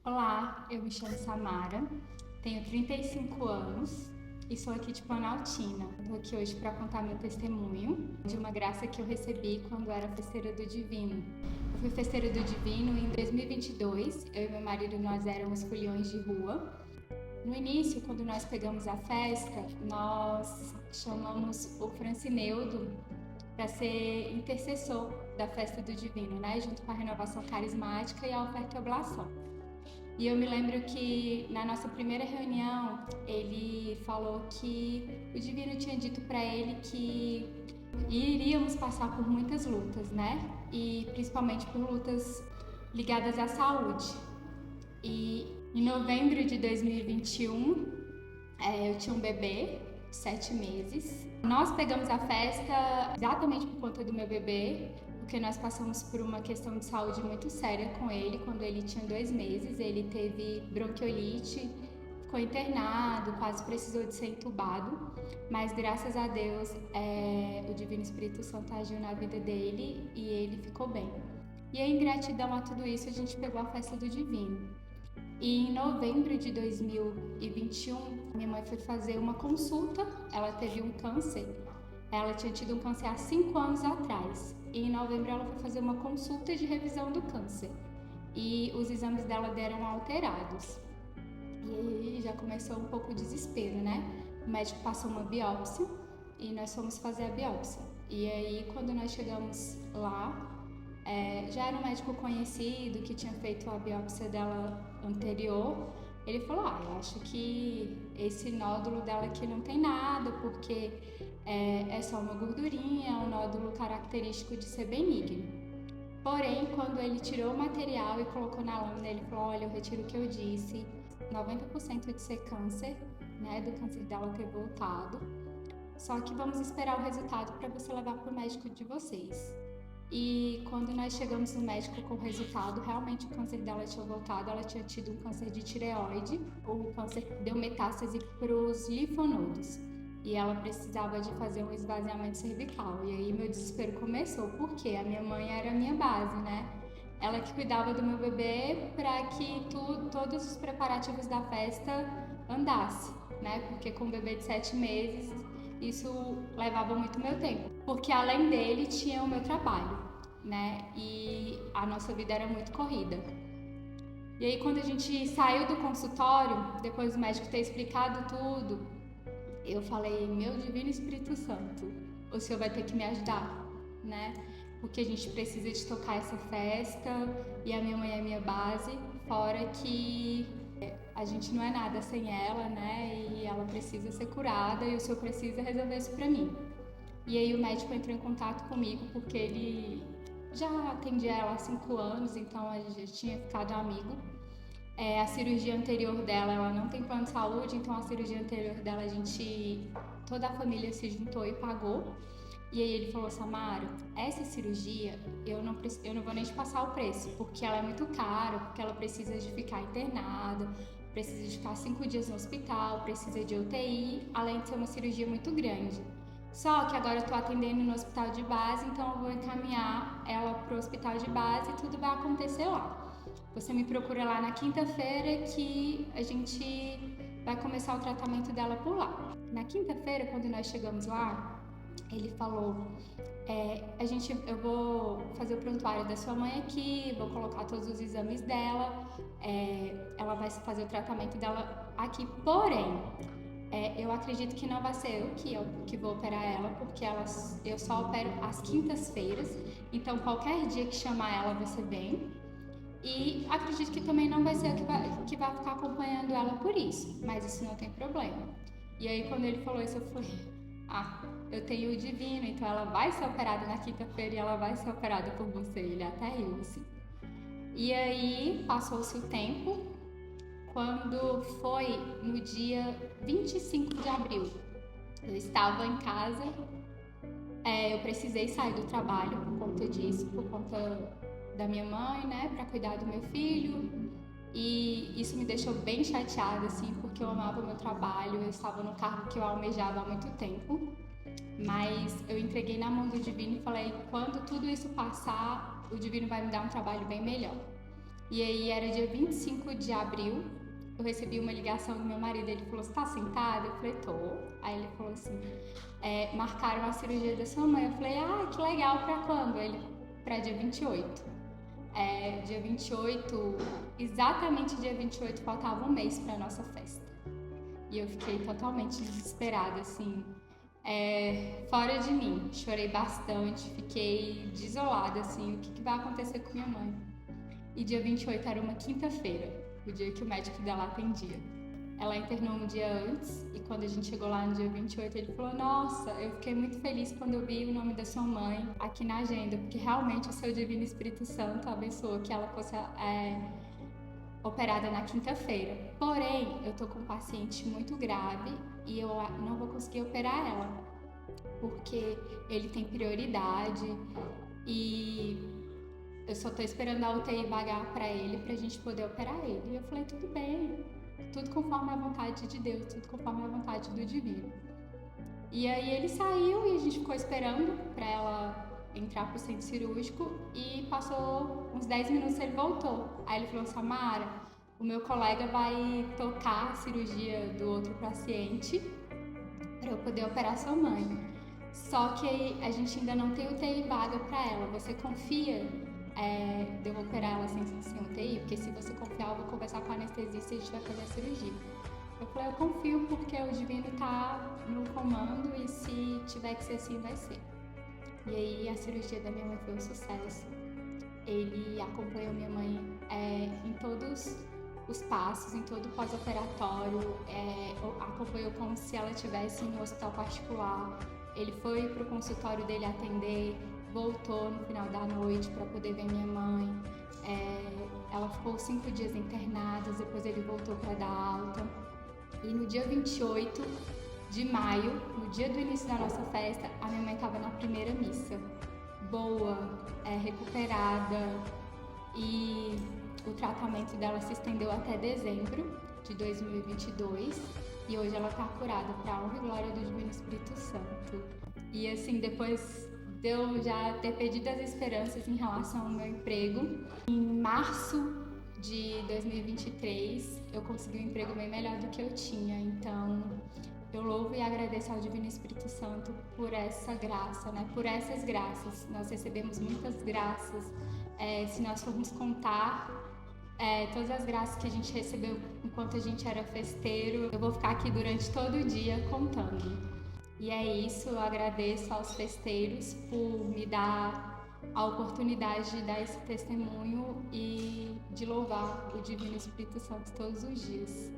Olá, eu me chamo Samara, tenho 35 anos e sou aqui de Planaltina. Estou aqui hoje para contar meu testemunho de uma graça que eu recebi quando era festeira do Divino. Eu fui festeira do Divino em 2022, eu e meu marido nós éramos foliões de rua. No início, quando nós pegamos a festa, nós chamamos o Francineudo para ser intercessor da festa do Divino, né? Junto com a renovação carismática e a oferta e oblação. E eu me lembro que na nossa primeira reunião ele falou que o Divino tinha dito para ele que iríamos passar por muitas lutas, né? E principalmente por lutas ligadas à saúde. E em novembro de 2021, eu tinha um bebê de 7 meses. Nós pegamos a festa exatamente por conta do meu bebê, porque nós passamos por uma questão de saúde muito séria com ele. Quando ele tinha 2 meses, ele teve bronquiolite, ficou internado, quase precisou de ser entubado, mas graças a Deus o Divino Espírito Santo agiu na vida dele e ele ficou bem. E em gratidão a tudo isso, a gente pegou a festa do Divino. E em novembro de 2021, minha mãe foi fazer uma consulta. Ela teve um câncer. Ela tinha tido um câncer há 5 anos atrás. E em novembro ela foi fazer uma consulta de revisão do câncer. E os exames dela deram alterados. E aí já começou um pouco o desespero, né? O médico passou uma biópsia e nós fomos fazer a biópsia. E aí quando nós chegamos lá, já era um médico conhecido que tinha feito a biópsia dela anterior. Ele falou, eu acho que esse nódulo dela aqui não tem nada, porque é só uma gordurinha, é um nódulo característico de ser benigno. Porém, quando ele tirou o material e colocou na lâmina, ele falou, olha, eu retiro o que eu disse, 90% de ser câncer, né, do câncer dela ter voltado, só que vamos esperar o resultado para você levar para o médico de vocês. E quando nós chegamos no médico com o resultado, realmente o câncer dela tinha voltado, ela tinha tido um câncer de tireoide, o câncer deu metástase para os linfonodos e ela precisava de fazer um esvaziamento cervical. E aí meu desespero começou, porque a minha mãe era a minha base, né? Ela que cuidava do meu bebê para que todos os preparativos da festa andassem, né? Porque com um bebê de 7 meses isso levava muito meu tempo, porque além dele tinha o meu trabalho, né? E a nossa vida era muito corrida. E aí quando a gente saiu do consultório, depois do médico ter explicado tudo, eu falei, meu Divino Espírito Santo, o Senhor vai ter que me ajudar, né? Porque a gente precisa de tocar essa festa e a minha mãe é a minha base, fora que a gente não é nada sem ela, né? E ela precisa ser curada e o Senhor precisa resolver isso pra mim. E aí o médico entrou em contato comigo porque ele já atendia ela há 5 anos, então a gente já tinha ficado amigo. A cirurgia anterior dela, ela não tem plano de saúde, então a cirurgia anterior dela toda a família se juntou e pagou. E aí ele falou, Samara, essa cirurgia eu não vou nem te passar o preço, porque ela é muito cara, porque ela precisa de ficar internada, precisa de ficar 5 dias no hospital, precisa de UTI, além de ser uma cirurgia muito grande. Só que agora eu tô atendendo no hospital de base, então eu vou encaminhar ela pro hospital de base e tudo vai acontecer lá. Você me procura lá na quinta-feira que a gente vai começar o tratamento dela por lá. Na quinta-feira, quando nós chegamos lá, ele falou, eu vou fazer o prontuário da sua mãe aqui, vou colocar todos os exames dela, ela vai fazer o tratamento dela aqui, porém, eu acredito que não vai ser eu que vou operar ela, porque eu só opero às quintas-feiras, então qualquer dia que chamar ela você vem. E acredito que também não vai ser eu que vai ficar acompanhando ela por isso, mas isso não tem problema. E aí quando ele falou isso, eu falei, eu tenho o Divino, então ela vai ser operada na quinta-feira e ela vai ser operada por você. Ele até riu assim. E aí passou-se o tempo, quando foi no dia 25 de abril, eu estava em casa, eu precisei sair do trabalho por conta disso, por conta da minha mãe, né, para cuidar do meu filho. E isso me deixou bem chateada, assim, porque eu amava o meu trabalho, eu estava no cargo que eu almejava há muito tempo. Mas eu entreguei na mão do Divino e falei, quando tudo isso passar, o Divino vai me dar um trabalho bem melhor. E aí era dia 25 de abril, eu recebi uma ligação do meu marido, ele falou, você tá sentada? Eu falei, tô. Aí ele falou assim, marcaram a cirurgia da sua mãe. Eu falei, que legal, pra quando? Ele, pra dia 28. Dia 28, exatamente dia 28, faltava um mês pra nossa festa. E eu fiquei totalmente desesperada, assim, fora de mim. Chorei bastante, fiquei desolada, assim, o que vai acontecer com minha mãe? E dia 28 era uma quinta-feira, o dia que o médico dela atendia. Ela internou um dia antes e quando a gente chegou lá no dia 28, ele falou, nossa, eu fiquei muito feliz quando eu vi o nome da sua mãe aqui na agenda, porque realmente o seu Divino Espírito Santo abençoou que ela fosse operada na quinta-feira. Porém, eu tô com um paciente muito grave e eu não vou conseguir operar ela, porque ele tem prioridade e eu só tô esperando a UTI vagar pra ele pra gente poder operar ele. E eu falei, tudo bem, tudo conforme a vontade de Deus, tudo conforme a vontade do Divino. E aí ele saiu e a gente ficou esperando pra ela entrar pro centro cirúrgico e passou uns 10 minutos e ele voltou. Aí ele falou, Samara, o meu colega vai tocar a cirurgia do outro paciente pra eu poder operar sua mãe. Só que a gente ainda não tem UTI vaga pra ela. Você confia de eu operar ela sem UTI? Porque se você confiar, eu vou conversar com a anestesista e a gente vai fazer a cirurgia. Eu falei, eu confio porque o Divino tá no comando e se tiver que ser assim, vai ser. E aí a cirurgia da minha mãe foi um sucesso. Ele acompanhou minha mãe em todos os passos, em todo o pós-operatório, acompanhou como se ela estivesse em um hospital particular. Ele foi pro consultório dele atender, voltou no final da noite para poder ver minha mãe. Ela ficou 5 dias internada, depois ele voltou para dar alta. E no dia 28 de maio, no dia do início da nossa festa, a minha mãe estava na primeira missa. Boa, recuperada, e o tratamento dela se estendeu até dezembro de 2022 e hoje ela está curada para a honra e glória do Divino Espírito Santo. E assim, depois de eu já ter perdido as esperanças em relação ao meu emprego, em março de 2023 eu consegui um emprego bem melhor do que eu tinha, então eu louvo e agradeço ao Divino Espírito Santo por essa graça, né? Por essas graças. Nós recebemos muitas graças. Se nós formos contar todas as graças que a gente recebeu enquanto a gente era festeiro, eu vou ficar aqui durante todo o dia contando. E é isso, eu agradeço aos festeiros por me dar a oportunidade de dar esse testemunho e de louvar o Divino Espírito Santo todos os dias.